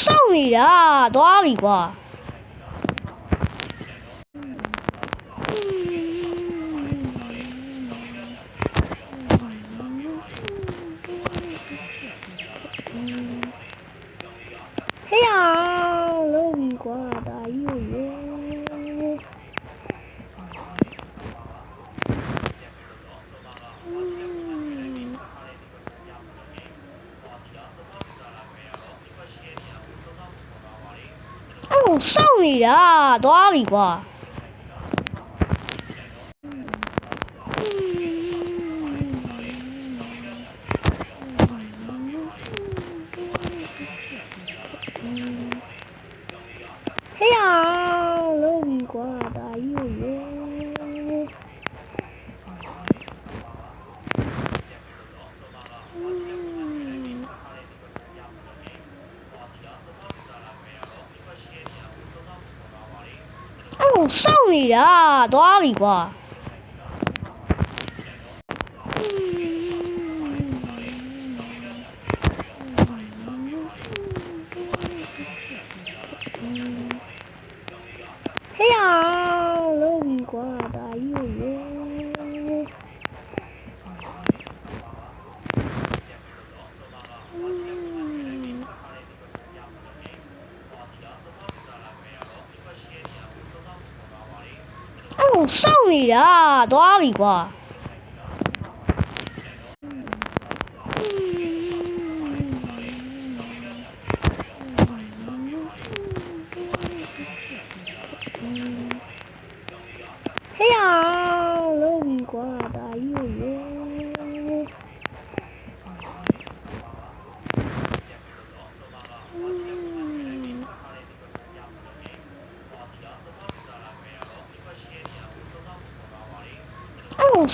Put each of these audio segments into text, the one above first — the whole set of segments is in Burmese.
စောင့်နေတာသွားပြီကွာဟေးအောင်လုံးပြီကွာဒါကြီးရေစောင့်နေတာသွားပြီကွာဟေးအောင်လုံးပြီကွာဒါကြီးရေစောင့်နေတာသွားပြီကွာဟေးအောင်လုံးပြီကွာဒါကြီးရေစောင့်နေတာသွားပြီကွာဟေးအောင်လုံးပြီကွာဒါကြီးရေ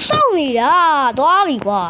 စောင့်နေတာသွားပြီကွာ